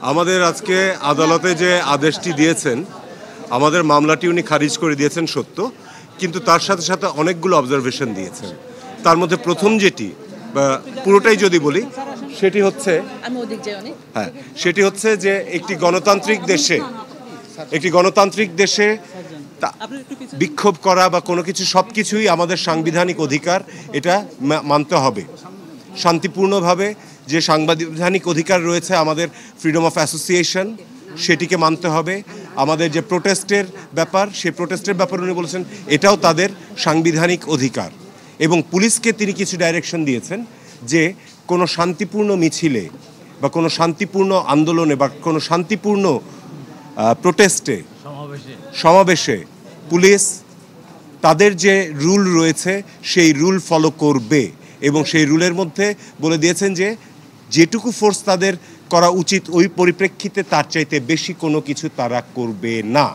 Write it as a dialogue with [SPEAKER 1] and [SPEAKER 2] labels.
[SPEAKER 1] আমাদের আজকে আদালতে যে আদেশটি দিয়েছেন, আমাদের মামলাটি উনি খারিজ করে দিয়েছেন সত্য, কিন্তু তার সাথে সাথে অনেকগুলো অবজারভেশন দিয়েছেন। তার মধ্যে প্রথম যেটি, বা পুরোটাই যদি বলি, সেটি হচ্ছে সেটি হচ্ছে যে একটি গণতান্ত্রিক দেশে বিক্ষোভ করা বা কোনো কিছু, সব কিছুই আমাদের সাংবিধানিক অধিকার, এটা মানতে হবে। শান্তিপূর্ণভাবে যে সাংবিধানিক অধিকার রয়েছে আমাদের, ফ্রিডম অফ অ্যাসোসিয়েশন, সেটিকে মানতে হবে। আমাদের যে প্রোটেস্টের ব্যাপার, সেই প্রোটেস্টের ব্যাপার উনি বলেছেন এটাও তাদের সাংবিধানিক অধিকার। এবং পুলিশকে তিনি কিছু ডাইরেকশন দিয়েছেন যে কোনো শান্তিপূর্ণ মিছিলে বা কোনো শান্তিপূর্ণ আন্দোলনে বা কোনো শান্তিপূর্ণ প্রোটেস্টে, সমাবেশে পুলিশ তাদের যে রুল রয়েছে সেই রুল ফলো করবে। এবং সেই রুলের মধ্যে বলে দিয়েছেন যে যেটুকু ফোর্স তাদের করা উচিত ওই পরিপ্রেক্ষিতে তার চাইতে বেশি কোনো কিছু তারা করবে না।